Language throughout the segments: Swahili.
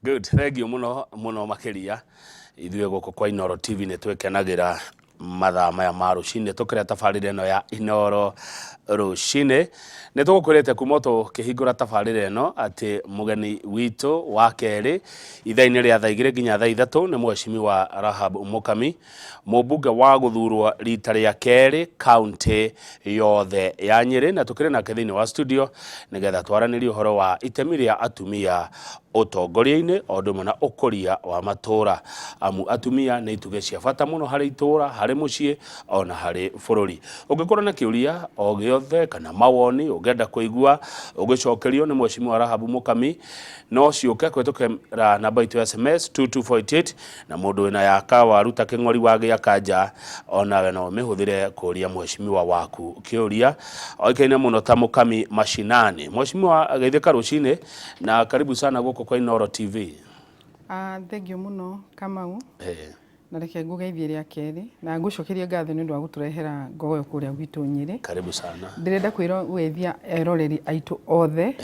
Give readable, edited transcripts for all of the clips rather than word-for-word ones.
Good, thank you muno makiria ithuĩ gũkũ kwa Inoro TV nĩ twĩkenagĩra mathaa maya ma rũcinĩ tũkĩrĩa tabarĩra ĩno ya Inoro rũcinĩ. Nĩ tũgũkwĩrĩte kuma tũkĩhingũra tabarĩra ĩno atĩ mũgeni witũ wa kerĩ ithaa-inĩ rĩa thaa 2 nginya thaa 3 nĩ Mheshimiwa Rahab Mukami, mũmbunge wa gũthurwo rita rĩa kerĩ kaunti yothe ya Nyeri, na tũkĩrĩ nake thĩinĩ wa studio nĩgetha twaranĩrie ũhoro wa itemi rĩa atumia ũtongoria-inĩ o ũndũ ũmwe na ũkũria wa matũũra. Amu atumia nĩ itugĩ cia bata mũno harĩ itũũra, harĩ mũciĩ ona harĩ bũrũri. Ũngĩkorwo na kĩũria o gĩothe kana mawoni ũngĩenda kũigua ũgĩcokerio nĩ Mheshimiwa Rahab Mukami, no ciũke kũhĩtũkĩra namba itũ ya SMS 2248 na mũndũ wĩna yaka waruta kĩng'ori wa gĩakanja onawe no mĩhũthĩre kũria Mheshimiwa waku kĩũria. Oĩkaine mũno ta Mukami mashinani. Mheshimiwa geithĩka rũcinĩ na karibu sana gũkũ kwa Inoro TV. Thank you muno Kamau. Na reke ngũgeithie rĩa kerĩ na ngũcokeria ngatho nĩ ũndũ wa gũtũrehera ngogoyo kũrĩa gwitũ Nyeri. Karibu sana. Ndĩrenda kwĩrogethia eroreri aitũ othe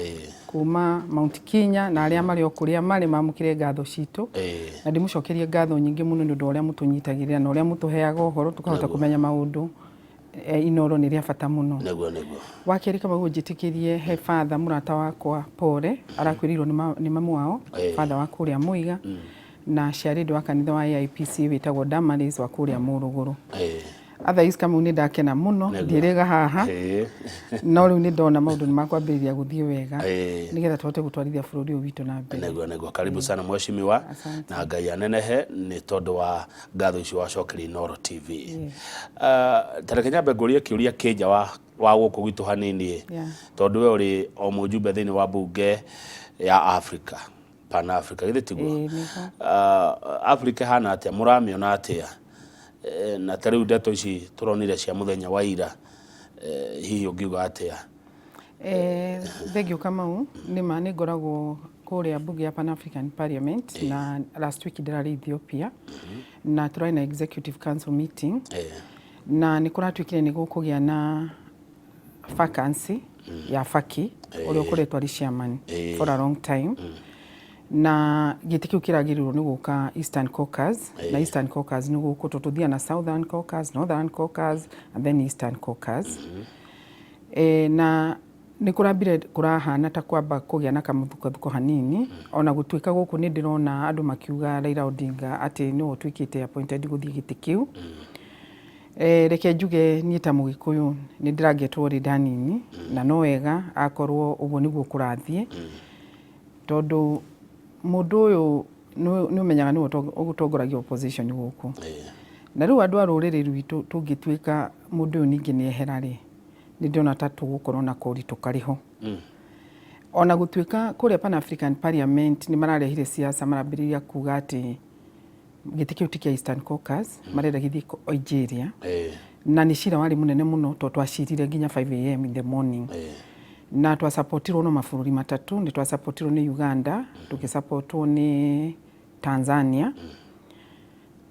kuma Mount Kenya na arĩa marĩ o kũrĩa marĩ mamũkĩre ngatho citũ. Na ndĩmũcokerie ngatho nyingĩ mũno nĩ ũndũ ũrĩa mũtũnyitagĩrĩra na ũrĩa mũtũheaga ũhoro tũkahota kũmenya maũndũ. Inoro nĩ rĩa bata mũno. Nĩguo. Wa kerĩ Kamau njĩtĩkĩrie he father mũrata wakwa Pore arakwĩrirwo nĩ mamu wao father wa kũrĩa Mũiga na ciarĩndĩ wa kanitha wa IPC wĩtagwo Damaris wa kũrĩa Mũrũgũrũ. Otherwise Kamau nĩ ndakena mũno ndĩrĩga haha no rĩu nĩ ndona maũndũ nĩ makwambĩrĩria gũthiĩ wega nĩgetha tũhote gũtwarithia bũrũri ũyũ witũ na mbere. Nĩguo karibu sana Mheshimiwa na Ngai anenehe nĩ tondũ wa ngatho icio wacokeria Inoro TV. Tareke nyambe ngũrie kĩũria kĩnja wa gũkũ gwitũ hanini tondũ we ũrĩ o mũjumbe thĩinĩ wa mbunge ya Africa Pan Africa githĩ tiguo. Africa hana atĩa mũramĩona atĩa na tarĩu ndeto ici tũronire cia mũthenya wa ira hihi ũngiuga atĩa? Thank you Kamau. Nĩma nĩ ngoragwo kũrĩa mbunge ya Pan African Parliament na last week ndĩrarĩ Ethiopia na tũrarĩ na executive council meeting na nĩ kũratuĩkire nĩ gũkũgĩa na vacancy ya Faki ũrĩa ũkoretwo arĩ chairman for a long time. Na gĩtĩ kĩu kĩragĩrĩrwo nĩ gũka Eastern Caucus na Eastern Caucus nĩ gũkũ tũtũthia na Southern Caucus, Northern Caucus and then Eastern Caucus. Na nĩ kũrambire kũrahana ta kwamba kũgĩa na kamũthukathuko hanini ona gũtuĩka gũkũ nĩ ndĩrona andũ makiuga Raila Odinga atĩ nĩ ũtuĩkĩte appointed gũthiĩ gĩtĩ kĩu. Reke njuge niĩ ta Mũgĩkũyũ nĩ ndĩrangetwo rĩ ndanini na no wega akorwo ũguo nĩguo kũrathiĩ tondũ mũndũ ũyũ nĩ ũmenyaga nĩwe ũgũtongoragia opposition gũkũ. Na rĩu andũ a rũrĩrĩ rwitũ tũngĩtuĩka mũndũ ũyũ ningĩ nĩ ehera rĩ nĩ ndĩrona ta tũgũkorwo na koritũ karĩho. Ona gũtuĩka kũrĩa Pan African Parliament nĩ mararehire siasa marambĩrĩria kuga atĩ gĩtĩ kĩu ti kĩa Eastern Caucus marenda gĩthiĩ Algeria na nĩ cira warĩ mũnene mũno tondũ twacirire nginya 5 AM in the morning. Na twasapotirwo no mabũrũri matatũ nĩ twasapotirwo nĩ Uganda tũkĩsapotirwo nĩ Tanzania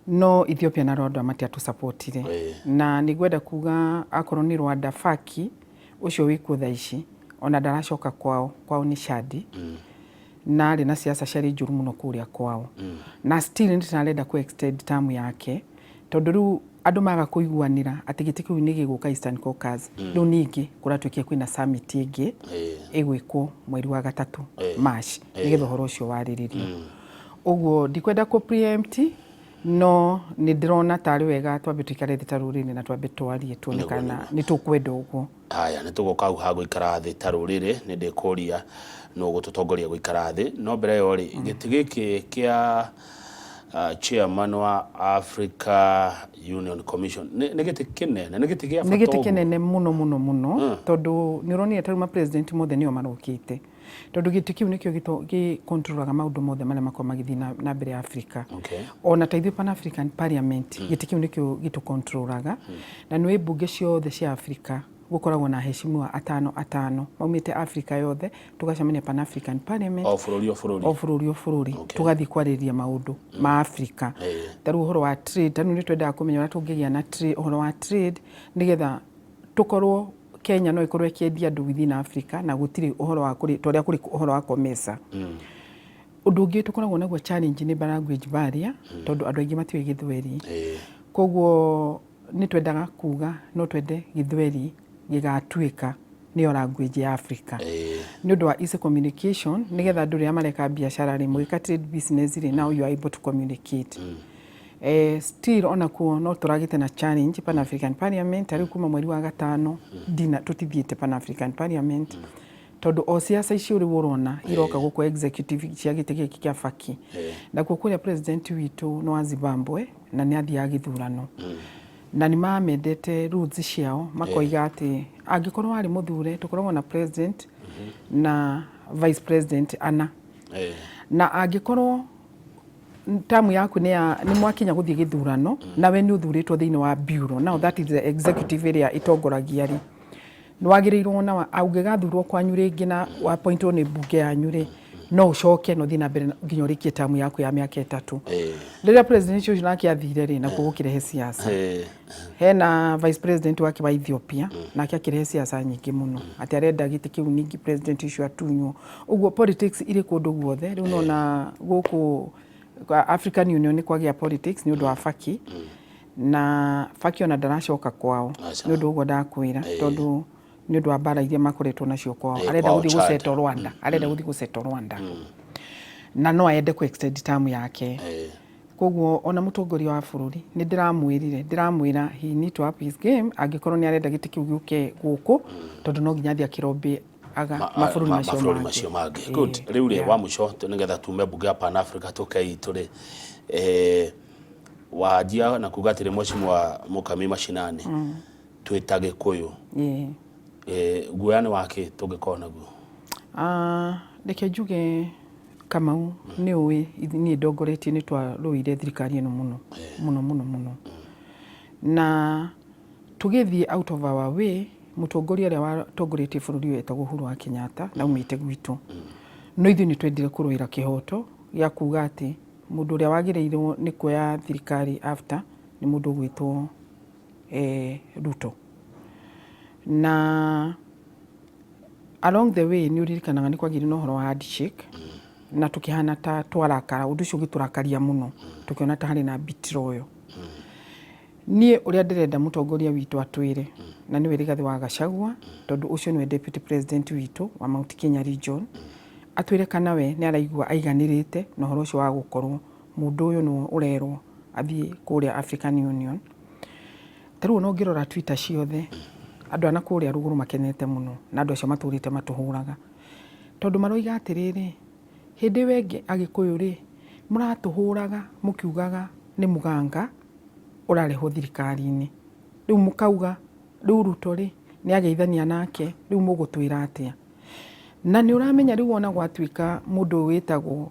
no Ethiopia na Rwanda matiatũsapotire. Na nĩngwenda kuga akorwo nĩ Rwanda Faki ũcio wĩkuo thaa ici ona ndaracoka kwao nĩ Shadi na arĩ na siasa ciarĩ njũru mũno kũrĩa kwao na still nĩ tũrarenda ku extend term yake tondũ rĩu andũ maga kũiguanĩra atĩ gĩtĩ kĩu nĩ gĩgũka Eastern Caucus. Rĩu ningĩ kũratuĩkia kwĩna summit ĩngĩ ĩgwĩkwo mweri wa 3 March nĩgetha ũhoro ũcio warĩrĩrio. Ũguo ndikwenda kũ preempt no nĩ ndĩrona tarĩ wega twambe tũikare thĩ ta rũrĩrĩ na twambe twarie tuonekana nĩ tũkwenda ũguo. Haya nĩ tũgoka hau ha gũikara thĩ ta rũrĩrĩ nĩ ndĩkũria no gũtũtongoria gũikara thĩ no mbere yo rĩ gĩtĩ gĩkĩ kĩa chairman wa Africa Union Commission nĩ gĩtĩ kĩnene nĩ gĩtĩ gĩa bata. Nĩ gĩtĩ kĩnene mũno tondũ nĩ ũronire tarĩ ma president mothe nĩo marokĩte tondũ gĩtĩ kĩu nĩkĩo gĩkontrolaga maũndũ mothe marĩa makoragwo magĩthiĩ na mbere Africa. Ona ta ithuĩ Pan African Parliament gĩtĩ kĩu nĩkĩo gĩtũkontrolaga na nĩ mbunge ciothe cia Africa gũkoragwo na heshimiwa atano maumĩte Africa yothe tũgacemania Pan African Parliament o bũrũri tũgathiĩ kwarĩrĩria maũndũ ma Africa. Tarĩu ũhoro wa trade tarĩu nĩ twendaga kũmenya ũrĩa tũngĩgĩa na ũhoro wa trade nĩgetha tũkorwo Kenya no ikorwo ĩkĩendia andũ within Africa na gũtirĩ ũhoro wa tũrĩa kũrĩ ũhoro wa komesa. Ũndũ ũngĩ tũkoragwo naguo challenge nĩ language barrier tondũ andũ aingĩ matiũĩ Gĩthweri. Koguo nĩ twendaga kuga no twende Gĩthweri gĩgatuĩka nĩyo language ya Africa. Nĩ ũndũ wa easy communication nĩgetha andũ rĩrĩa mareka biacara rĩ mũgĩka trade business rĩ now you are able to communicate. Still ona kuo no tũragĩte na challenge Pan African Parliament arĩ kuma mweri wa gatano tũtithiĩte Pan African Parliament tondũ o siasa icio rĩu ũrona iroka gũkũ executive cia gĩtĩ gĩkĩ kĩa baki. Nakuo kũrĩa president witũ no wa Zimbabwe na nĩ athiaga gĩthurano. Na nĩ mamendete rules ciao makoiga atĩ angĩkorwo arĩ mũthure tũkoragwo na president na vice president ana. Na angĩkorwo tamu yaku nĩ mwakinya gũthiĩ gĩthurano nawe nĩ ũthurĩtwo thĩinĩ wa bureau. Now that is the executive ĩrĩa ĩtongoragia rĩ. Nĩ wagĩrĩirwo na ũngĩgathurwo kwanyu rĩngĩ na appointwo nĩ mbunge yanyu rĩ no ũcoke no thiĩ na mbere nginya ũrĩkie tamu yaku ya mĩaka 3. Rĩrĩa president ũcio nake athire rĩ nakuo gũkĩrehe siasa. Hena vice president wake wa Ethiopia nake akĩrehe siasa nyingĩ mũno. Atĩ arenda gĩtĩ kĩu ningĩ president ũcio atunywo. Ũguo politics irĩ kũndũ guothe rĩu no na gũkũ African Union nĩ kwagĩa politics nĩ ũndũ wa Faki. Na Faki ona ndaracoka kwao nĩ ũndũ ũguo ndakwĩra tondũ nĩ ũndũ wa mbara iria makoretwo nacio kwao. Arenda gũthiĩ gũsetwo Rwanda. Arenda gũthiĩ gũsetwo Rwanda. Na no aende ku extend term yake. Koguo ona mũtongoria wa bũrũri nĩ ndĩramwĩra he need to up his game angĩkorwo nĩ arenda gĩtĩ kĩu gĩũke gũkũ tondũ no nginya athiĩ akĩrombe mabũrũri macio mangĩ. Good. Rĩu rĩ wa mũico nĩgetha tume mbunge ya Pan Africa tũkei tũrĩ wajia na kuga atĩrĩ Mheshimiwa Mukami mashinani twĩta Gĩkũyũ. Guoya nĩ wake tũngĩkorwo naguo. Reke njuge Kamau nĩ ũĩ niĩ ndongoretie nĩ twarũire thirikari ĩno mũno. Na tũgĩthiĩ out of our way mũtongoria ũrĩa watongoretie bũrũri ũyũ etagwo Uhuru wa Kenyatta na umĩte gwitũ. No ithuĩ nĩ twendire kũrũĩra kĩhoto gĩa kuga atĩ mũndũ ũrĩa wagĩrĩirwo nĩ kuoya thirikari after nĩ mũndũ ũgwĩtwo Ruto. Na along the way nĩ ũririkanaga nĩ kwagĩire na ũhoro wa handshake na tũkĩhana ta twarakara ũndũ ũcio ũgĩtũrakaria mũno tũkĩona ta harĩ na betrayal. Niĩ ũrĩa ndĩrenda mũtongoria witũ atwĩre na nĩwe Rigathĩ wa Gachagua tondũ ũcio nĩwe deputy president witũ wa Mount Kenya region atwĩre kana we nĩ araigua aiganĩrĩte na ũhoro ũcio wa gũkorwo mũndũ ũyũ no ũrerwo athiĩ kũrĩa African Union. Tarĩu no ngĩrora Twitter ciothe andũ ana kũrĩa rũgũrũ makenete mũno na andũ acio matũrĩte matũhũraga tondũ maroiga atĩrĩrĩ hĩndĩ wengĩ Agĩkũyũ rĩ mũratũhũraga mũkiugaga nĩ mũganga ũrarehwo thirikari-inĩ rĩu mũkauga rĩu Ruto rĩ nĩ ageithania nake rĩu mũgũtwĩra atĩa. Na nĩ ũramenya rĩu ona gwatuĩka mũndũ wĩtagwo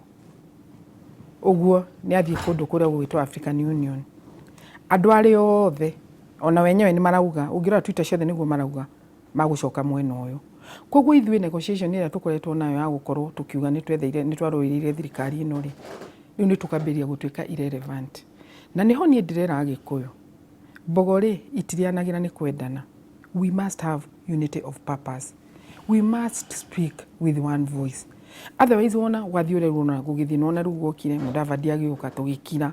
ũguo nĩ athiĩ kũndũ kũrĩa gwĩtwo African Union andũ arĩ othe ona wenyewe nĩ marauga ũngĩrora Twitter ciothe nĩguo marauga magũcoka mwena ũyũ. Koguo ithuĩ negotiation ĩrĩa tũkoretwo nayo ya gũkorwo tũkiuga nĩ twarũĩrĩire thirikari ĩno rĩ rĩu nĩ tũkambĩrĩria gũtuĩka irrelevant. Na nĩho niĩ ndĩrera Agĩkũyũ mbogo rĩ itirianagĩra nĩ kwendana. We must have unity of purpose. We must speak with one voice. Otherwise wona wathiĩ ũrerwo na gũgĩthiĩ nona rĩu gũkire Mũdavadi agĩũka tũgĩkira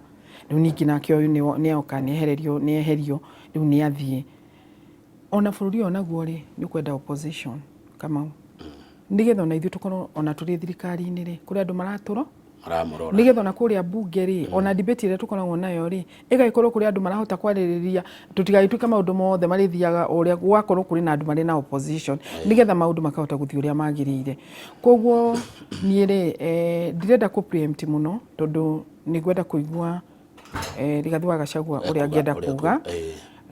rĩu ningĩ nake ũyũ nĩoka nĩeherio rĩu nĩ athiĩ. Ona bũrũri ũyũ naguo rĩ nĩ kwenda opposition Kamau. Nĩgetha ona ithuĩ tũkorwo ona tũrĩ thirikari-inĩ rĩ kũrĩ andũ maratũro nĩgetha ona kũrĩa mbunge rĩ ona debate ĩrĩa tũkoragwo nayo rĩ ĩgagĩkorwo kũrĩ andũ marahota kwarĩrĩria tũtigagĩtuĩke maũndũ mothe marĩthiaga ũrĩa gwakorwo kũrĩ na andũ marĩ na opposition nĩgetha maũndũ makahota gũthiĩ ũrĩa magĩrĩire. Koguo niĩ rĩ ndirenda kũ preempt mũno tondũ nĩ ngwenda kũigua Rigathĩ wa Gachagua ũrĩa angĩenda kuga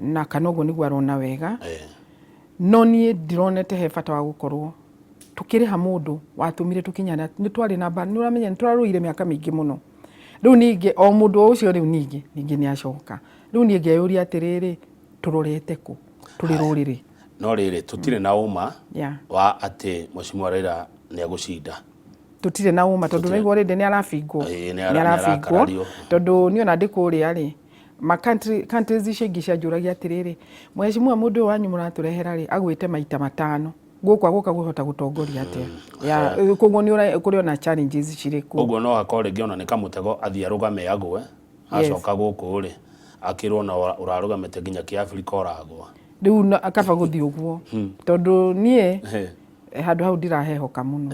na kana ũguo nĩguo arona wega. No niĩ ndironete he bata wa gũkorwo tukĩrĩha mũndũ watũmire tũkinyana nĩ twarĩ na nĩ ũramenya nĩ twarũire mĩaka mĩingĩ mũno. Rĩu ningĩ o mũndũ ũcio rĩu ningĩ nĩ acoka rĩu niĩ ngeyũria atĩrĩrĩ tũrorete kũ tũrĩ rũrĩrĩ. No rĩrĩ tũtirĩ na ũma wa atĩ Mheshimiwa Raila nĩ agũcinda. Tũtirĩ na ũma tondũ naigua rĩndĩ nĩ arabingwo tondũ niĩ ona ndĩkũrĩa rĩ countries icio ingĩ cianjũragia atĩrĩrĩ Mheshimiwa mũndũ ũyũ wanyu mũratũrehera rĩ agwĩte maita 5 gũkwa gũka guhota gutongoria atia ya koguo ni kuri ona challenges cirĩku ũguo no akore ngiona nĩ kamũtego athia rũgame agwe acoka gũkũ ri akirwo na ũrarũgamĩte nginya kĩafrika ũragwa rĩu akaba gũthiĩ ũguo tondũ niĩ handũ hau ndirahehoka mũno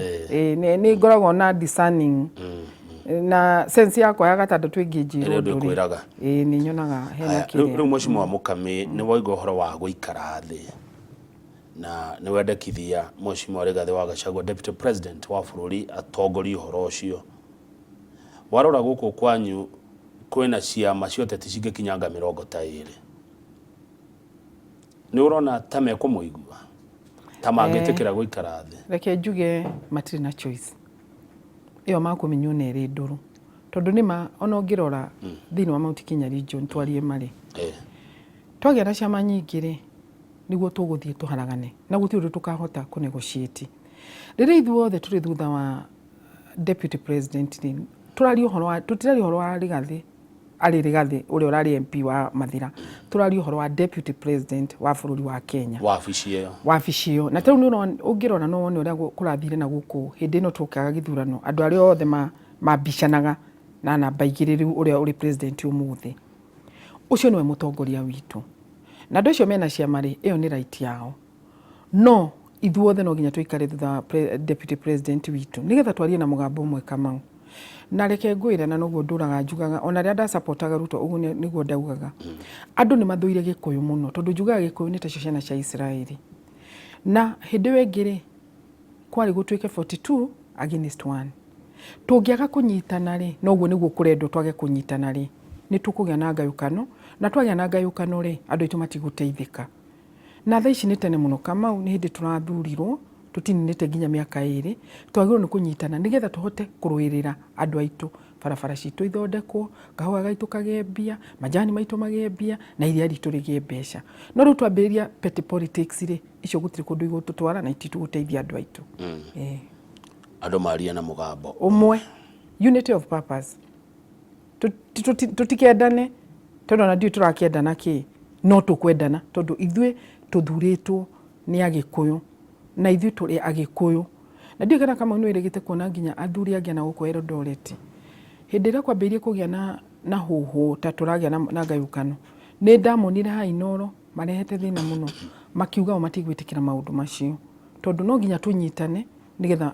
nĩ ngoragwo na discerning na sense yakwa ya gatandatũ ingĩnjĩrwo ndũrĩ nĩ nyonaga hena kĩrĩa rĩu Mheshimiwa Mukami nĩ waigua ũhoro wa gũikara thĩ na nĩ wendekithia Mheshimiwa Rigathi wa Gachagua Deputy President wa bũrũri atongoria ũhoro ũcio warora gũkũ kwanyu kwĩna ciama cia ũteti cingĩkinyanga 20 nĩ ũrona ta mekũmũigua ta mangĩtĩkĩra gũikara thĩ reke njuge matirĩ na choice ĩyo makũmenywo nĩ ĩrĩ ndũrũ tondũ nĩma ona ũngĩrora thĩinĩ wa Mount Kenya region twarie marĩ twagĩa na ciama nyingĩ rĩ nĩguo tũgũthiĩ tũharagane na gũtirĩ ũndũ tũkahota kũnegotiate rĩrĩa ithuothe tũrĩ thutha wa Deputy President tũraria ũhoro wa Rigathi Rigathi ũrĩa ũrarĩ MP wa Mathira tũraria ũhoro wa Deputy President wa bũrũri wa Kenya wabici ĩyo na tũrũ ũngĩrora no wone ũrĩa kũrathire na gũkũ hĩndĩ ĩno tũkaga gĩthurano andũ arĩa othe mambicanaga na namba igĩrĩ rĩu ũrĩa ũrĩ president ũmũthĩ ũcio nĩwe mũtongoria witũ na andũ acio mena ciama rĩ ĩyo nĩ right yao no ithuothe no nginya tũikare thutha wa Deputy President witũ nĩgetha twarie na mũgambo ũmwe Kamau na reke ngwĩre na noguo ndũraga njugaga ona rĩrĩa ndasupportaga Ruto ũguo nĩguo ndaugaga andũ nĩ mathũire Gĩkũyũ mũno tondũ njugaga Gĩkũyũ nĩ ta ciana cia Israeli na hĩndĩ ĩyo ĩngĩ rĩ kwarĩ gũtuĩke 42 against 1 tũngĩaga kũnyitana rĩ noguo nĩguo kũrendwo twage kũnyitana rĩ nĩ tũkũgĩa na ngayũkano na twagĩa na ngayũkano rĩ andũ aitũ matigũteithĩka na thaa ici nĩ tene mũno Kamau nĩ hĩndĩ tũrathurirwo tũtininĩte nginya mĩaka 2 twagĩrĩirwo nĩ kũnyitana nĩgetha tũhote kũrũĩrĩra andũ aitũ barabara citũ ithondekwo kahũa gaitũ kagĩe mbia majani maitũ magĩe mbia na iria ritũ rĩgĩe mbeca no rĩu twambĩrĩria petty politics rĩ icio gũtirĩ kũndũ igũtũtwara na ititũgũteithia andũ aitũ andũ maria na mũgambo ũmwe unity of purpose tũtikendane tondũ na ndiũ tũrakĩendana kĩ no tũkwendana tondũ ithuĩ tũthurĩtwo nĩ Agĩkũyũ na ithuĩ tũrĩ Agĩkũyũ na ndiũ kana Kamau nĩ wĩrĩgĩte kuona nginya athuri angĩ na gũkũ Eldoret hĩndĩ ĩrĩa kwambĩrĩirie kũgĩa na hũhũ ta tũragĩa na ngayũkano nĩ ndamonire hainoro marehete thĩna mũno makiuga matigwĩtĩkĩra maũndũ macio tondũ no nginya tũnyitane nĩgetha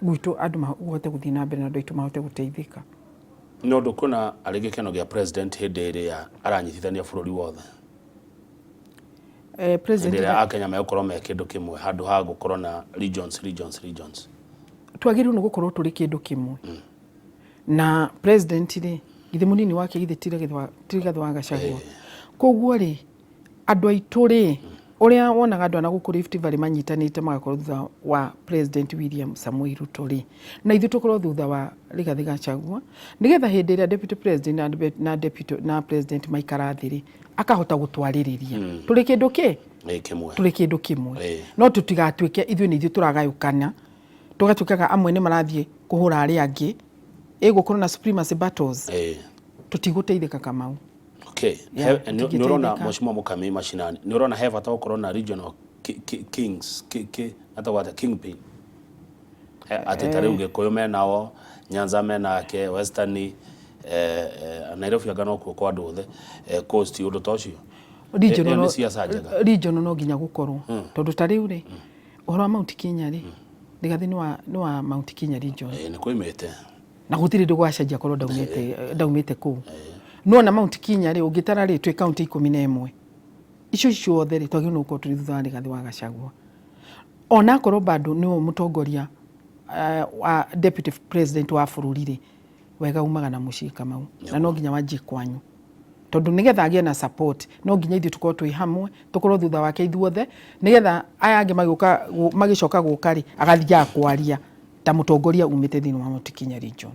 gwitũ andũ mahote gũthiĩ na mbere na andũ aitũ mahote gũteithĩka no ndũkona arĩ gĩkeno gĩa president hĩndĩ ĩrĩa aranyitithania bũrũri wothe president ya Kenya megũkorwo me kĩndũ kĩmwe handũ ha gũkorwo na regions twagĩrĩirwo nĩ gũkorwo tũrĩ kĩndũ kĩmwe na president rĩ githĩ mũnini wake githĩ Rigathi wa Gachagua koguo rĩ andũ aitũ rĩ ũrĩa wonaga andũ ana gũkũ Rift Valley manyitanĩte magakorwo thutha wa President William Samoei Ruto rĩ na ithuĩ tũkorwo thutha wa Rigathi Gachagua nĩgetha hĩndĩ ĩrĩa Deputy President na President maikara thĩ rĩ akahota gũtwarĩrĩria tũrĩ kĩndũ kĩmwe no tũtigatuĩke ithuĩ nĩ ithuĩ tũragayũkana tũgatuĩkaga amwe nĩ marathiĩ kũhũra arĩa angĩ gũkorwo na supremacy battles tũtigũteithĩka Kamau nĩ ũrona Mheshimiwa Mukami mashinani nĩ ũrona he bata gũkorwo na regional kings atawata kingpin atĩ ta rĩu Gĩkũyũ menao Nyanza menake Western Nairobi anga no kuo kwa andũ othe coast ũndũ ta ũcio regional no nginya gũkorwo tondũ ta rĩu rĩ ũhoro wa Mount Kenya rĩ Rigathi nĩ wa Mount Kenya region nĩ kwĩmĩte na gũtirĩ ndũgwacenjia korwo ndaumĩte kũu no na Mount Kenya rĩ ũngĩtara rĩ twĩ county 11 icio ciothe rĩ twagĩrĩirwo nĩ gũkorwo tũrĩ thutha wa Rigathi wa Gachagua ona korwo bado nĩwe mũtongoria wa Deputy President wa bũrũri rĩ wega umaga na mũciĩ Kamau na no nginya wanjie kwanyu tondũ nĩgetha agĩe na support no nginya ithuĩ tũkorwo twĩ hamwe tũkorwo thutha wake ithuothe nĩgetha aya angĩ magĩcoka gũka rĩ agathiaga kwaria ta mũtongoria umĩte thĩinĩ wa Mount Kenya region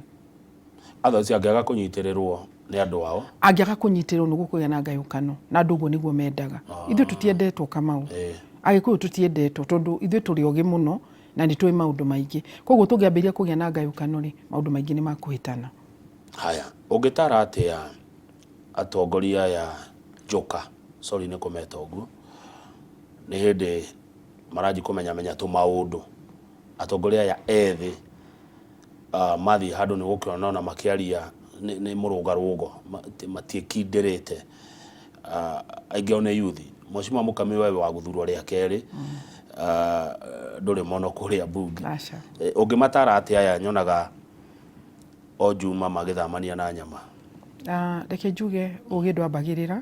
others angĩaga kũnyitĩrĩrwo nĩ andũ ao angĩaga kũnyitĩrĩrwo nĩ gũkũgĩa na ngayũkano na andũ ũguo nĩguo mendaga ithuĩ tũtiendetwo Kamau Agĩkũyũ tũtiendetwo tondũ ithuĩ tũrĩ ogĩ mũno na nĩ tũĩ maũndũ maingĩ koguo tũngĩambĩrĩria kũgĩa na ngayũkano rĩ maũndũ maingĩ nĩ makũhĩtana haya ũngĩtara atĩa atongoria ya Joka nĩ kũmeta ũguo nĩ hĩndĩ maraji kumenya tu maundu atongoria ya ethi mathi handu ni gukiona na makiaria ni murugarugo matiekindĩrĩte aingi one yuthi Mheshimiwa Mukami wewe wa guthurwo ria keri nduri mono kuria bunge ungimatara ati aya nyonaga o juma magithamania na nyama reke njuge ugi ndwambagirira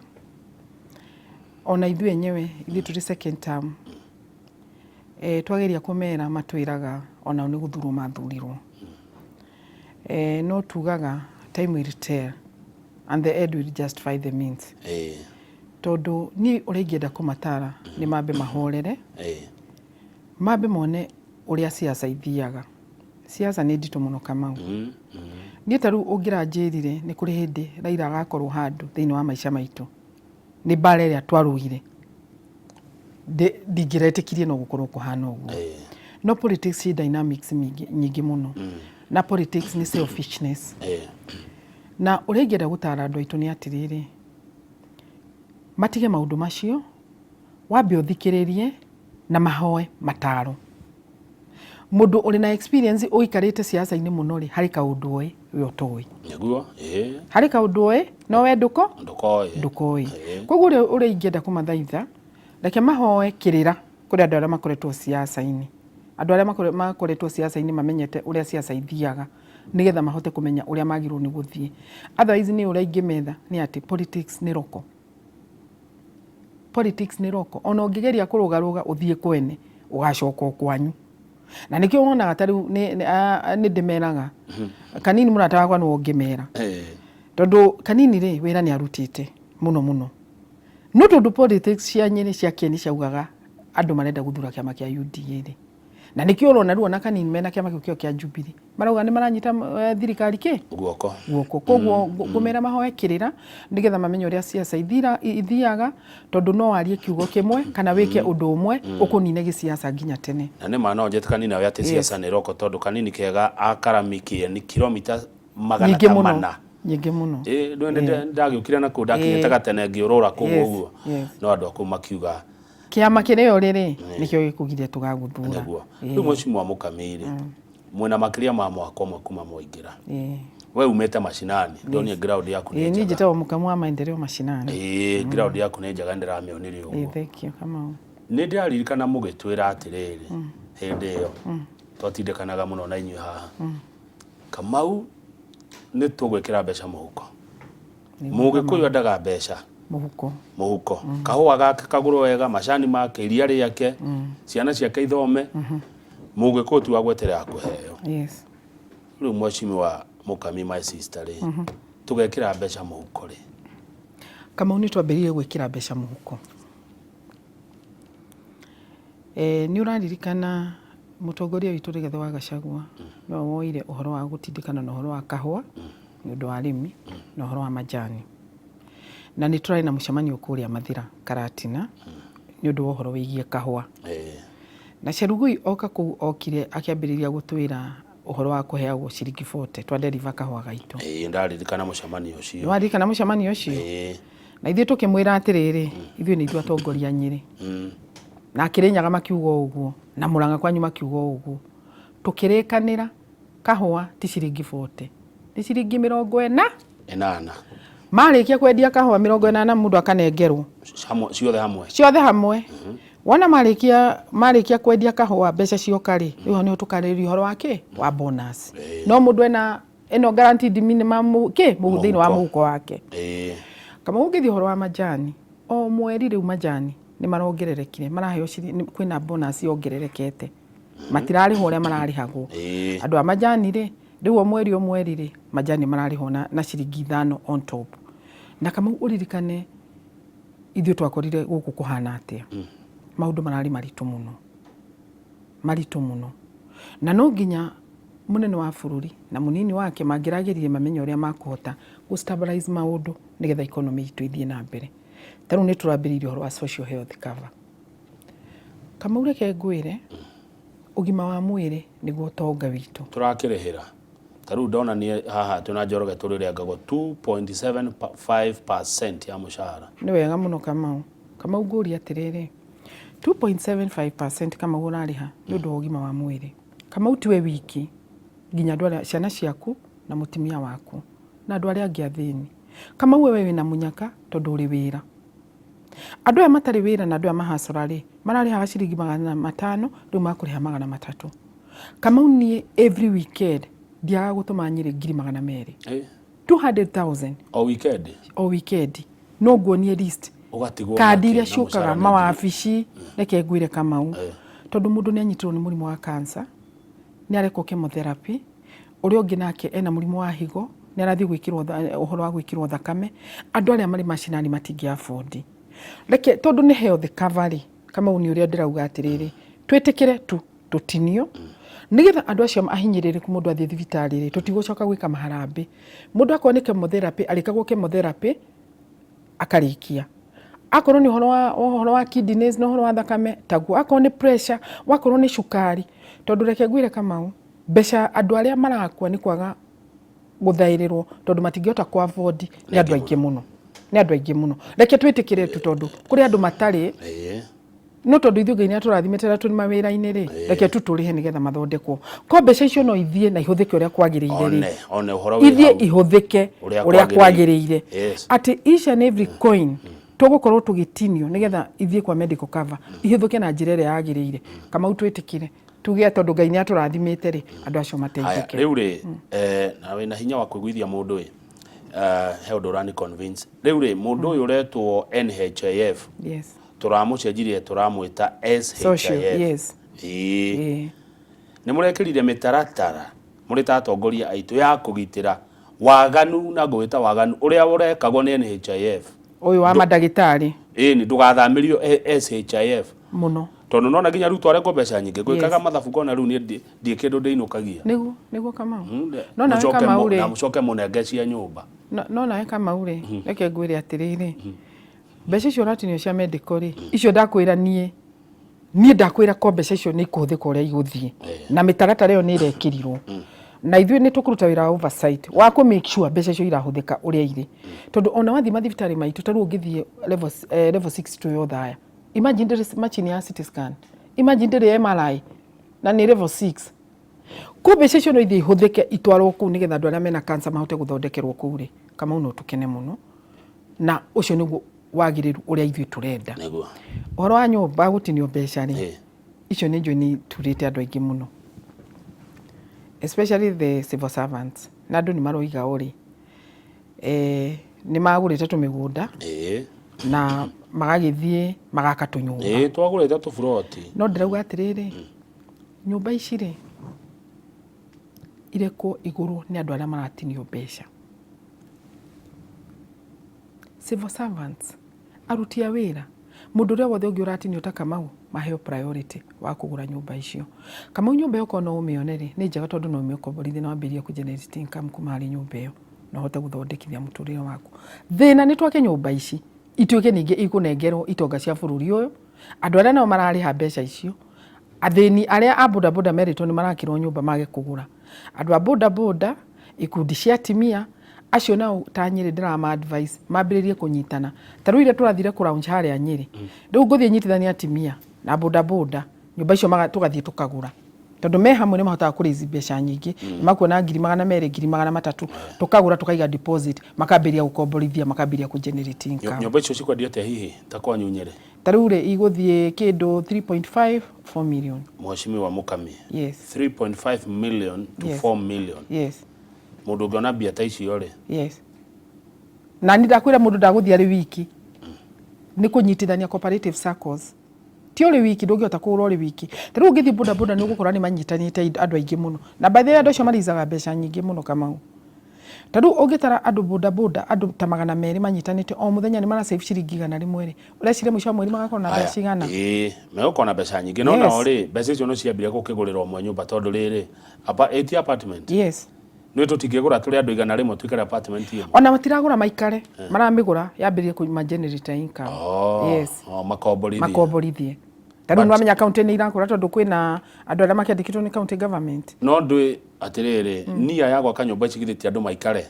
ona ithuĩ enyewe ithuĩ tũrĩ second term twageria kumera matwiraga ona ni guthurwo mathurirwo no tugaga time will tell and the end will justify the means tondu ni uringienda kumatara ni mambe mahorere mambe mone uria siasa ithiaga siasa ni ndito muno Kamau ni taru ungiranjirire ni kuri hindi Raila agakorwo handu thiini wa maisha maitu ni bare ria twarugire ndingiretikirie no gukorwo kuhana uguo no politics is dynamics nyingi muno na politics ni selfishness na uringienda gutara andu aitu ni atiriri matige maundu macio wambe uthikiririe na mahoe mataro mundu uri na experience uikarite siasa-ini muno ri hari kaundu oi we utoi niguo hari kaundu oi no we ndukoi koguo uri ingienda kumathaitha reke mahoe kirira kuri andu aria makoretwo siasa-ini andu aria makoretwo siasa-ini mamenyete uria siasa ithiaga nigetha mahote kumenya uria magirwo ni guthie otherwise ni uria ingimetha ni ati politics ni roko ona ungigeria kurugaruga uthie kwene ugacoka kwanyu na nikio wonaga tariu ni ndimeraga kanini murataga kwa no ngimera tondu kanini ri wira ni arutite muno no tondu politics cia Nyeri cia Kieni ciaugaga andu marenda guthura kiama kia UDA ri na nikio urona ruo na kanini mena kiama kio kia Jubilee marauga ni maranyita thirikari guoko koguo gumera mahoe kirira nigetha mamenye uria siasa ithiaga tondu no arie kiugo kimwe kana wike undu umwe ukunine gisiasa nginya tene na ni maana onje kanini awe ati siasa ni roko tondu kanini kega akaramikie ni kilomita magana kamana nyingi muno ndagiukira na kudakinyete gatene ngiurura kuguo uguo no andu akuma kiuga kiama kireo riri nikio gikugiria tugaguthura riu Mheshimiwa Mukami mwena makiria ma mwako kuma moingira we umete mashinani ndoni ground yaku ni njega njita Mukami wa maendeleo mashinani ground yaku ni njega ndiramionire uguo thank you Kamau ni ndiaririkana mugitwira atiriri hindi iyo twatindekanaga muno na inyu haha Kamau ni tugwikira mbeca muhuko mugikuyu ndaga mbeca muhuko kahua gake kaguro wega macani make iria riake ciana ciake ithome mugikuyu wagweterera kuheo riu Mheshimiwa Mukami my sister ri tugekira mbeca muhuko ri Kamau ni twambiririe gwikira mbeca muhuko ni uraririkana mutongoria witu Rigathi wa Gachagua no woire uhoro wa gutindikana na uhoro wa kahua ni undu wa arimi na uhoro wa majani na ni turai na mucemanio kuria Mathira Karatina ni undu wa uhoro wigie kahua na Cherugui oka ku okire akiambiriria gutwira uhoro wa kuheagwo ciringi 40 twa deliver kahua gaitu ndaririkana mucemanio ucio waririkana mucemanio ucio na ithuĩ tukimwira atiriri ithuĩ ni ithuĩ atongoria Nyeri na Kirinyaga makiuga uguo na Murang'a kwanyu makiuga uguo tukirikanira kahua ti ciringi 40 ni ciringi 40 marikia kwendia kahua 40 mundu akanengerwo ciothe hamwe wona marikia kwendia kahua mbeca ciokari riho ni tukaririo horo wake wa bonus no mundu eno guaranteed minimum muthini wa muhuko wake kama ungithi horo wa majani o mweri riu majani ni marongererekire maraheo kwina bonus yongererekete matirari horia mararihagwo andu a majani ri riu o mweri ri majani marariho na ciringi 5 on top na kama uririkane ithuĩ twakorire guku kuhana atia maundu marari maritu muno na no nginya munene wa bururi na munini wake mangiragiririe mamenye uria makuhota gu stabilize maundu nigetha economy itu ithie na mbere taru ni turambiririe horo wa social health cover kama ureke ngwire ugima wa mwiri niguo tonga witu turakirihira taru ndona ni haha tuna njoroge turirengago 2.75% ya mushahara ni wega muno Kama nguria atiriri 2.75% kama ũrarĩha nĩ ũndũ wa ũgima wa mwĩrĩ. Kama utiwe wiki nginya andũ arĩa ciana ciaku na mũtumia waku na andũ arĩa angĩ athĩni. Kama wewe wĩna mũnyaka tondũ ũrĩ wĩra. Andũ aya matarĩ wĩra na andũ aya mahacũra-rĩ mararĩhaga ciringi 500 rĩu makũrĩha 300. Kama niĩ every weekend ndiaga gũtũma Nyeri 200,000. 200,000 o weekend. O weekend. No nguonie list. Kandi iria ciũkaga mawabici reke ngwĩre Kamau. Tondũ mũndũ nĩ anyitirwo nĩ mũrimũ wa cancer, nĩ arekwo chemotherapy, ũrĩa ũngĩ nake ena mũrimũ wa higo, nĩ arathiĩ gwĩkĩrwo ũhoro wa gwĩkĩrwo thakame, andũ arĩa marĩ macinani matingĩ afford. Reke tondũ nĩ health cover Kamau nĩ ũrĩa ndĩrauga atĩrĩrĩ, twĩtĩkĩre tu tũtinio nigetha andũ acio ahinyĩrĩrĩku mũndũ athiĩ thibitarĩ-rĩ tũtigũcoka gwĩka maharambĩ. Mũndũ akorwo nĩ chemotherapy arĩkagwo chemotherapy akarĩkia. Akorwo nĩ ũhoro wa kidneys na ũhoro wa thakame taguo, akorwo nĩ pressure, wakorwo nĩ cukari. Tondũ reke ngwĩre Kamau, mbeca andũ arĩa marakua nĩ kwaga gũthaĩrĩrwo tondũ matingĩhota ku afford nĩ andũ aingĩ mũno. Nĩ andũ aingĩ mũno. Reke twĩtĩkĩre tu tondũ kũrĩ andũ matarĩ no tondũ ithuĩ Ngai nĩ atũrathimĩte na tũrĩ mawĩra-inĩ-rĩ, reke tu tũrĩhe nĩgetha mathondekwo. Ko mbeca icio no ithiĩ na ihũthĩke ũrĩa kwagĩrĩire-rĩ. Ithiĩ ihũthĩke ũrĩa kwagĩrĩire. Atĩ each and every coin tũgũkorwo tũgĩtinio nĩgetha ithiĩ kwa medical cover ihũthĩke na njĩra ĩrĩa yagĩrĩire. Kamau twĩtĩkĩre tuge tondũ Ngai nĩ atũrathimĩte-rĩ andũ acio mateithĩke. Rĩu-rĩ na wĩna hinya wa kũiguithia mũndũ-ĩ he ũndũ ũrani convince. Rĩu-rĩ mũndũ ũyũ ũretwo NHIF tũramũcenjirie tũramwĩta SHIF. Nĩ mũrekĩrire mĩtaratara mũrĩ ta atongoria aitũ ya kũgitĩra waganu na gwĩta waganu ũrĩa ũrekagwo nĩ NHIF. Ũyũ wa mandagĩtarĩ. Nĩ ndũgathamĩrio SHIF mũno. Tondũ nona nginya rĩu twarengwo mbeca nyingĩ gwĩkaga mathabu kona rĩu nĩ ndĩ kĩndũ ndĩinũkagia. Nĩguo Kamau. No nawe Kamau-rĩ. Na mũcoke mũnenge cia nyũmba. No nawe Kamau-rĩ, reke ngwĩre atĩrĩrĩ. Mbeca icio ũratinio cia medical-rĩ, icio ndakwĩra niĩ ndakwĩra ko mbeca icio nĩ ikũhũthĩka ũrĩa igũthiĩ. Na mĩtaratara ĩyo nĩ ĩrekĩrirwo. Na ithuĩ nĩ tũkũruta wĩra wa oversight wa kũ make sure mbeca icio irahũthĩka ũrĩa irĩ. Tondũ ona wathiĩ mathibitarĩ maitũ ta rĩu ũngĩthiĩ level 6 to Othaya. Imagine ndĩrĩ machine ya CT scan. Imagine ndĩrĩ MRI na nĩ level 6. Ko mbeca icio no ithiĩ ihũthĩke itwarwo kũu nĩgetha andũ arĩa mena cancer mahote gũthondekerwo kũu-rĩ. Kamau no tũkene mũno. Na ũcio nĩguo wagĩrĩru ũrĩa ithuĩ tũrenda. Ũhoro wa nyũmba gũtinio mbeca-rĩ, icio nĩ njũĩ nĩ turĩte andũ aingĩ mũno. Especially the civil servants. Na andũ nĩ maroiga ũrĩ. Nĩ magũrĩte tũmĩgũnda. Na magagĩthiĩ magaka tũnyũmba. Twagũrĩte tũburoti. No ndĩrauga atĩrĩrĩ, nyũmba ici-rĩ irekwo igũrũ nĩ andũ arĩa maratinio mbeca. Civil servants, aruti a wĩra, mũndũ ũrĩa wothe ũngĩ ũratinio ta Kamau maheo priority wa kũgũra nyũmba icio. Kamau nyũmba ĩyo no ũmĩone-rĩ nĩ njega tondũ no ũmĩkomborithie na wambĩrĩrie kũ-generate income kuma harĩ nyũmba ĩyo na ũhote gũthondekithia mũtũrĩre waku. Thĩna nĩ twake nyũmba ici ituĩke ningĩ ikũnengerwo itonga cia bũrũri ũyũ, andũ arĩa nao mararĩha mbeca icio, athĩni arĩa a bodaboda merĩtwo nĩ marakĩrwo nyũmba mage kũgũra. Andũ a bodaboda, ikundi cia atumia, acio nao ta Nyeri ndĩrama advice mambĩrĩrie kũnyitana. Ta rĩu iria tũrathire kũraunja harĩa Nyeri. Rĩu ngũthiĩ nyitithania atumia na bodaboda, nyũmba icio tũgathiĩ tũkagũra. Tondũ me hamwe nĩ mahotaga kũrĩzi mbeca nyingĩ, nĩ makuona 200,000, 300,000, tũkagũra tũkaiga deposit, makambĩrĩria gũkomborithia, makambĩrĩria kũ-generate income. Nyũmba icio cikwendio atĩa hihi ta kwanyu Nyeri? Ta rĩu-rĩ igũthiĩ kĩndũ 3.5 4 million. Mheshimiwa Mukami. Yes. 3.5 million to 4 million. Yes. Mũndũ ũngĩona mbia ta icio-rĩ. Yes. Na nĩ ndakwĩra mũndũ ndagũthiĩ arĩ wiki. Nĩ kũnyitithania cooperative circles. Ti ũrĩ wiki ndũngĩhota kũgũra ũrĩ wiki. Ta rĩu ũngĩthiĩ bodaboda nĩ ũgũkora nĩ manyitanĩte andũ aingĩ mũno. Na by the way andũ acio marizaga mbeca nyingĩ mũno Kamau. Ta rĩu ũngĩtara andũ bodaboda andũ ta 200 manyitanĩte o mũthenya nĩ mara save ciringi 100 ũreciria mũico wa mweri magakorwo na mbeca cigana. Megũkorwo na mbeca nyingĩ no nao-rĩ mbeca icio no ciambire gũkĩgũrĩra ũmwe nyũmba tondũ rĩrĩ 80 apartment. Yes. Nĩ tũtingĩgũra tũrĩ andũ 100 twĩkare apartment ĩyo. Ona matiragũra maikare, maramĩgũra yambĩrĩrie kũma generate income. Yes. Makomborithie. Ta rĩu nĩwamenya kaunti nĩ irakũra tondũ kwĩna andũ arĩa makĩandĩkĩtwo nĩ county government. No ndũĩ atĩrĩrĩ, nia ya gwaka nyũmba icigithĩtie andũ maikare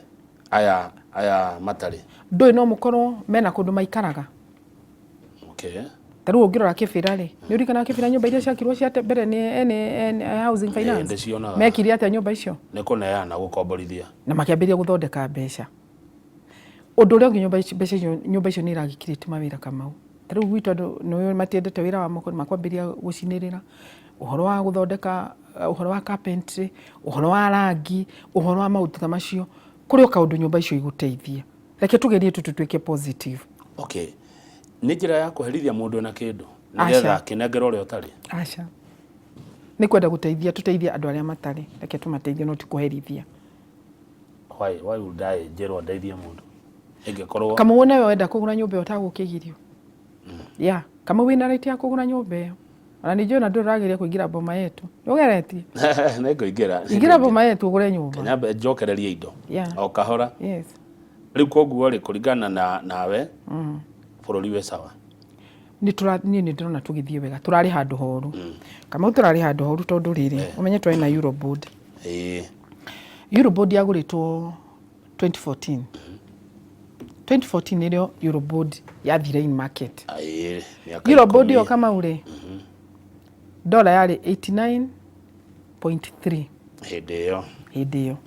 aya matarĩ. Ndũĩ no mũkorwo mena kũndũ maikaraga. Okay. Taru ngirora kibira ri ni urikana kibira nyumba iria ciakirwo cia mbere ni housing finance mekiri atia nyumba icio ni kuneana gukomborithia na makiambiria guthondeka mbeca undu uria ungi nyumba icio ni iragikirite mawira kamau taru gwitu andu no matiendete wira wa moko makwambiria gucinirira uhoro wa guthondeka uhoro wa carpentry uhoro wa rangi uhoro wa mautuka macio kuri kaundu nyumba icio iguteithia reke tugerie tutwike positive. Okay, ni njira ya kuherithia mundu na kindu nigetha kinengera uria utari acha ni kwenda guteithia tuteithia andu aria matari reke tumateithie no ti kuherithia. Why would I njero ndeithia mundu ingekorwo kama wona we wenda kugura nyumba utagukigirio kama wina right ya kugura nyumba iyo ona ni jona ndurageria kuingira boma yetu ugeretie nego ingira boma yetu ugure nyumba nyamba njokereria indo o kahora. Yes, riu koguo ri kuringana nawe bururi we sawa ni ndona tugithie wega turari handu horu kama turari handu horu tondu riri umenye twai na Eurobond Eurobond yaguritwo 2014 2014 nirio Eurobond yathire in market Eurobond yo kama ure dola yari 89.3 hidi yo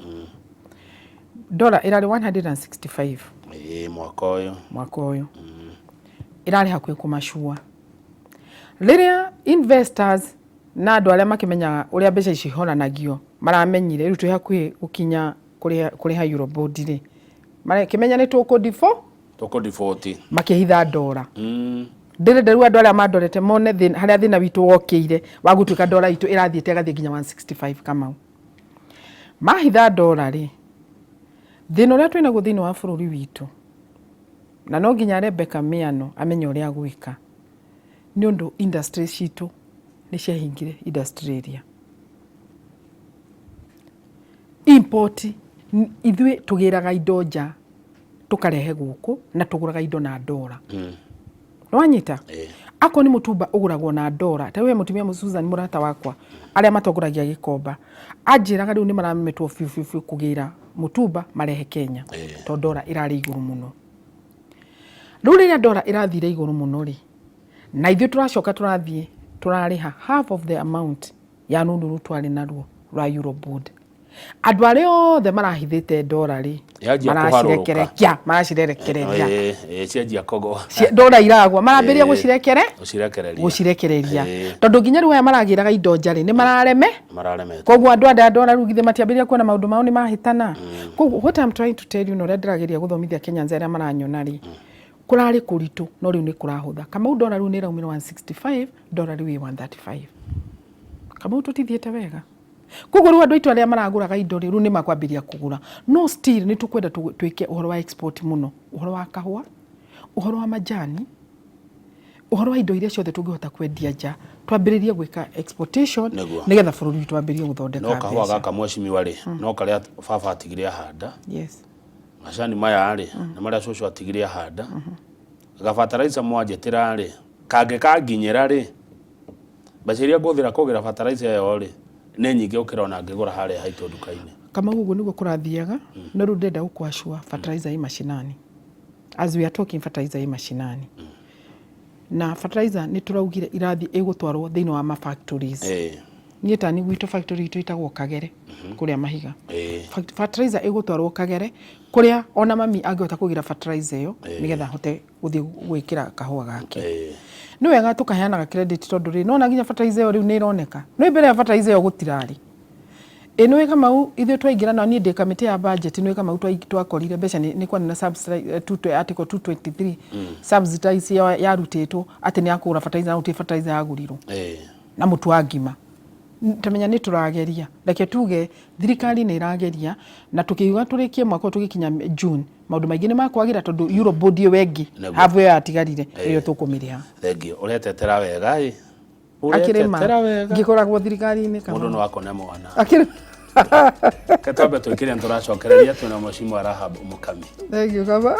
dola irari 165 mwaka uyu irari hakwe kumashua riria investors na andu aria makimenya uria mbeca ici honanagio maramenyire riu twi hakwe gukinya kuri ha Eurobond ri kimenya ni tuko default makihitha dola ndire riu andu aria mandorete mone haria thina witu wokeire wagutwika dola itu irathiete gathie nginya 165 kama mahitha dola ri thina uria twina guthini wa bururi witu na no nginya Rebecca miano amenye uria gwika ni undu industry citu ni ciahingire industry area import ithwe tugiraga indo nja tukarehe guku na tuguraga indo na dola wanyita ako ni mutumba uguragwo na dola tawe mutumia Susan murata wakwa aria matoguragia gikomba ajiraga riu ni marametwo fiu kugira mutumba marehe Kenya to dola irari iguru muno riria dola irathire iguru muno ri na ithu turacoka turathie turariha half of the amount ya nundu twari naruo rwa Eurobond andu aria othe marahithite dola ri maracirekereria cianjia kogo dola iragwa marambiria gucirekereria tondu nginya riu aya maragiraga indo njari ni marareme koguo andu a dola riu githe matiambiria kuona maundu mao ni mahitana koguo what I'm trying to tell you no ndirageria guthomithia Kenya nzera maranyona ri kurari kuritu no riu ni kurahutha kama dola riu ni raumira 165 dola riu 135 kama tutithiete wega koguo riu andu aitu aria maraguraga indo riu ni makwambiria kugura no still ni tukwenda twike uhoro wa export muno uhoro wa kahua uhoro wa majani uhoro wa indo iria ciothe tungihota kwendia nja twambiririe gwika exportation nigetha bururi witu wambirie guthondeka no kahua gaka mweshimi wari no karia baba atigire ahanda macani maya ari na maria cucu atigire ahanda gabataraitha mwanjetira ri kange kanginyira ri baciria nguthira kugira bataraitha yo ri ne nyinge ukirona ngigura haria haitu dukaini kama gugu niguo kurathiaga no ru ndenda gukwashua fertilizer i mashinani as we are talking fertilizer i mashinani na fertilizer ni turaugire irathi igutwarwo thiini wa ma factories ni tani gwitu factory itu itagwo Kagere kuria Mahiga fertilizer igutwarwo Kagere kuria ona mami angihota kugira fertilizer iyo nigetha hote guthie gwikira kahua gake no wega tukaheana credit tondu ri no na nginya fertilizer iyo riu ni ironeka no mbere ya fertilizer iyo gutirari eno kama u ithe twaingira na ni committee ya budget no kama twakorire mbeca ni kwa na subsidy article 223 subsidize ya rutitwo ati ni akura fertilizer na uti fertilizer yagurirwo na mutu wa ngima tamenya ni turageria reke tuge thirikari ni irageria na tukiuga turikie mwaka tugikinya June maundu maingi ni makwagira tondu Eurobond yo wengi havu ya atigarire iyo tukumiriha thengio uretetera wega uretetera wega ngikoragwo thirikari ni kama mundu no akone mwana kataba twikire nturacokereria tuna Nyeri Rahab Mukami thengio kama